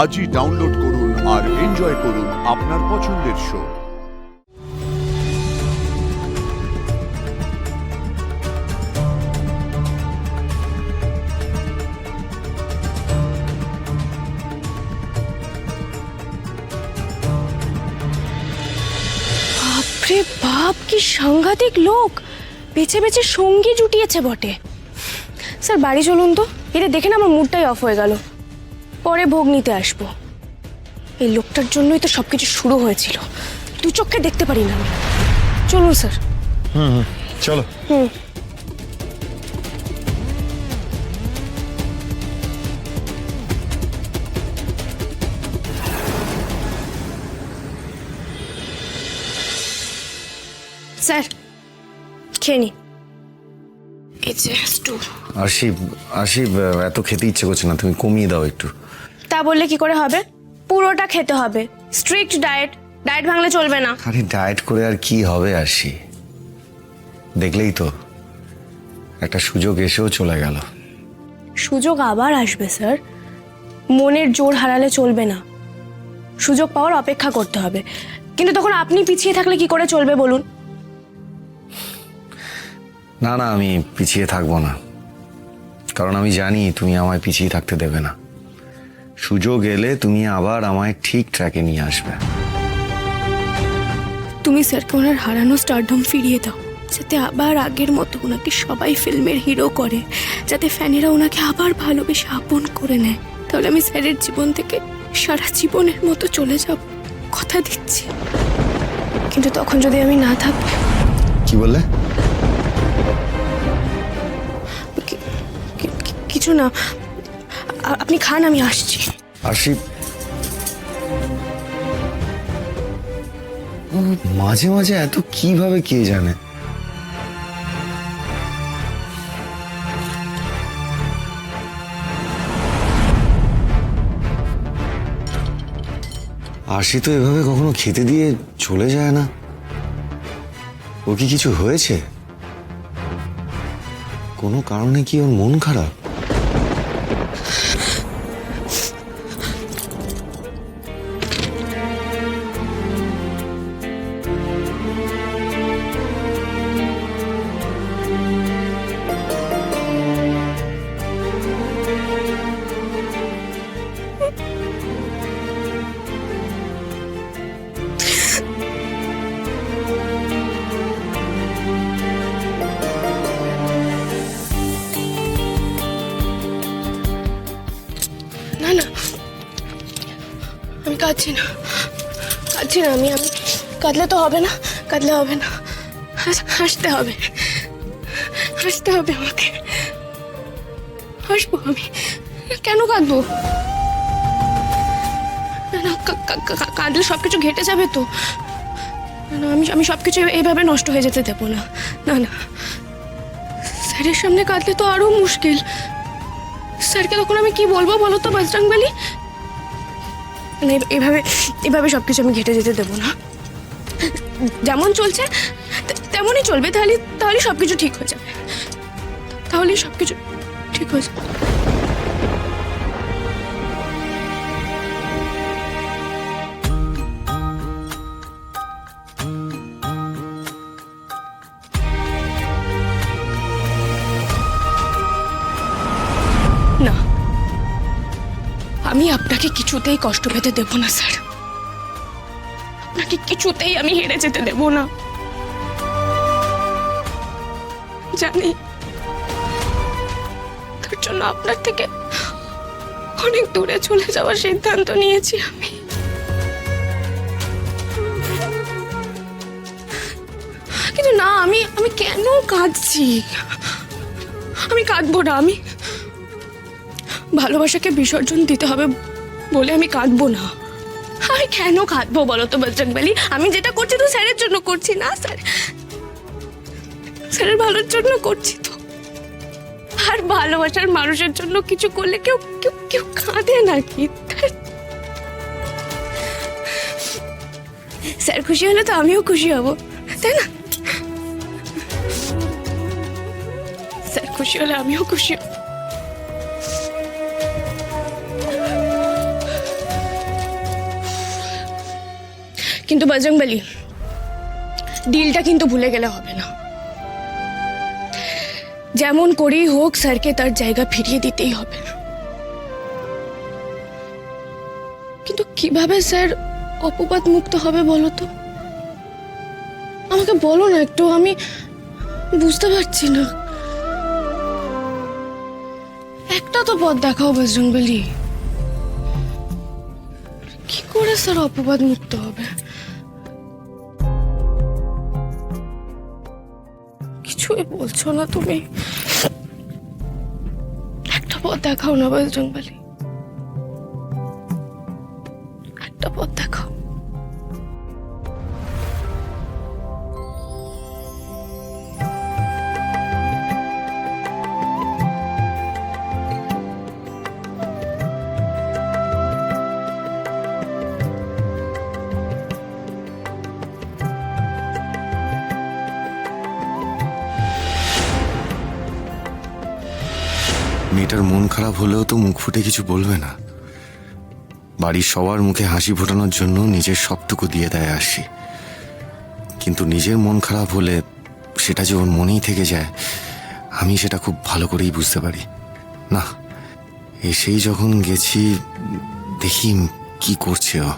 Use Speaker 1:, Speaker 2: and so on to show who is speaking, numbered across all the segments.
Speaker 1: আজই ডাউনলোড করুন আর এনজয় করুন আপনার পছন্দের শো।
Speaker 2: বাপরে বাপ, কি সাংঘাতিক লোক! বেছে বেছে সঙ্গী জুটিয়েছে বটে। স্যার বাড়ি চলুন তো, এটা দেখে না আমার মুডটাই অফ হয়ে গেল। পরে ভোগ নিতে আসবো। এই লোকটার জন্যই তো সবকিছু শুরু হয়েছিল। দু চোখে দেখতে পারি না আমি। চলুন স্যার।
Speaker 3: চলো।
Speaker 2: স্যার খেয়ে নি। এই যে স্টুল।
Speaker 3: আশিব এত খেতে ইচ্ছে করছে না, তুমি কমিয়ে দাও একটু।
Speaker 2: তা বললে কি করে হবে? পুরোটা খেতে হবে। স্ট্রিক্ট ডায়েট ভাঙলে চলবে না।
Speaker 3: আরে ডায়েট করে আর কি হবে আশি? দেখলেই তো একটা সুযোগ এসেও চলে গেল।
Speaker 2: সুযোগ আবার আসবে স্যার। মনের জোর হারালে চলবে না। সুযোগ পাওয়ার অপেক্ষা করতে হবে। কিন্তু তখন আপনি পিছিয়ে থাকলে কি করে চলবে বলুন?
Speaker 3: না না, আমি পিছিয়ে থাকবো না, কারণ আমি জানি তুমি আমায় পিছিয়ে থাকতে দেবে না। সুযোগ এলে তুমি আবার আমায় ঠিক ট্র্যাকে নিয়ে আসবে।
Speaker 2: তুমি স্যারকে ওনার হারানো স্টারডম ফিরিয়ে দাও, যাতে আবার আগের মতো ওনাকে সবাই ফিল্মের হিরো করে, যাতে ফ্যানেরা ওনাকে আবার ভালোবেসে আপন করে নেয়। তাহলে আমি স্যারের জীবন থেকে সারা জীবনের মতো চলে যাব, কথা দিচ্ছি। কিন্তু তখন যদি আমি না থাকি।
Speaker 3: কি বললে?
Speaker 2: কিছু না, আপনি খান, আমি আসছি।
Speaker 3: আশিব মাঝে মাঝে এত কিভাবে কে জানে। আশি তো এভাবে কখনো খেতে দিয়ে চলে যায় না। ও কি কিছু হয়েছে? কোনো কারণে কি ওর মন খারাপ?
Speaker 2: না না, আমি কাঁদছি না। আমি কাঁদলে তো হবে না, কাঁদলে হবে না। হাসতে হবে আমাকে। হাসবো আমি, কেন কাঁদবো? না না, কাঁদলে সবকিছু ঘেটে যাবে তো। না, আমি সবকিছু এইভাবে নষ্ট হয়ে যেতে দেবো না। না না, স্যারের সামনে কাঁদলে তো আরো মুশকিল। স্যারকে তখন আমি কি বলবো বলো তো বজরংবলী? এভাবে সবকিছু আমি ঘেটে যেতে দেবো না। যেমন চলছে তেমনই চলবে। তাহলে সবকিছু ঠিক হয়ে যাবে। তাহলেই সবকিছু ঠিক হয়ে যাবে। না, আমি আপনাকে কিছুতেই কষ্ট পেতে দেব না স্যার। আপনাকে কিছুতেই আমি হেরে যেতে দেব না। জানি তার জন্য আপনার থেকে অনেক দূরে চলে যাওয়ার সিদ্ধান্ত নিয়েছি আমি। কিন্তু না, আমি কেন কাঁদছি? আমি কাঁদবো না। আমি ভালোবাসাকে বিসর্জন দিতে হবে বলে আমি কাঁদবো না। আমি কেন কাঁদবো বলো তো বজরংবলী? আমি যেটা করছি তো স্যারের জন্য করছি না। স্যারের ভালোর জন্য করছি তো। আর ভালোবাসার মানুষের জন্য কিছু করলে কেউ কাঁদে নাকি? স্যার খুশি হলে তো আমিও খুশি হব, তাই না? স্যার খুশি হলে আমিও খুশি হব। কিন্তু বজরংবলী, ডিলটা কিন্তু ভুলে গেলে হবে না। যেমন করেই হোক স্যারকে তার জায়গা ফিরিয়ে দিতেই হবে। কিন্তু কিভাবে স্যার অপবাদ মুক্ত হবে বলো তো? আমাকে বলো না একটু, আমি বুঝতে পারছি না। একটা তো পথ দেখাও বজরংবলী, কি করে স্যার অপবাদ মুক্ত হবে? কিছুই বলছো না তুমি, একটা পথ দেখাও না বজরংবলী, একটা পথ দেখাও।
Speaker 3: মেয়েটার মন খারাপ হলেও তো মুখ ফুটে কিছু বলবে না। বাড়ির সবার মুখে হাসি ফোটানোর জন্য নিজের সবটুকু দিয়ে দেয় আরশি। কিন্তু নিজের মন খারাপ হলে সেটা যে ওর মনেই থেকে যায়, আমি সেটা খুব ভালো করেই বুঝতে পারি। না, এসেই যখন গেছি, দেখি কি করছে ও।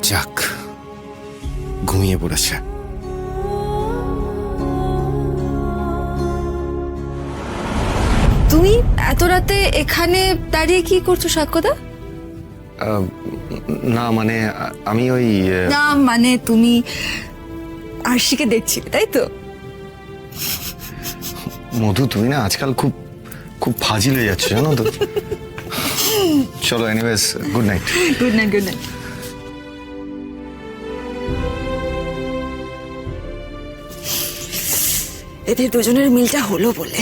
Speaker 3: যাক, ঘুমিয়ে পড়েছে।
Speaker 4: তুমি এত রাতে এখানে দাঁড়িয়ে কি করছো সাক্ষ্যদা?
Speaker 3: না মানে আমি ওই
Speaker 4: না মানে তুমি আরশিকে দেখছিলে, তাই তো?
Speaker 3: মধু, তুমি না আজকাল খুব খুব ফাজিল হয়ে যাচ্ছে, জানো তো। চলো, anyways, good night.
Speaker 4: Good night, good night. এদের দুজনের মিলটা হলো বলে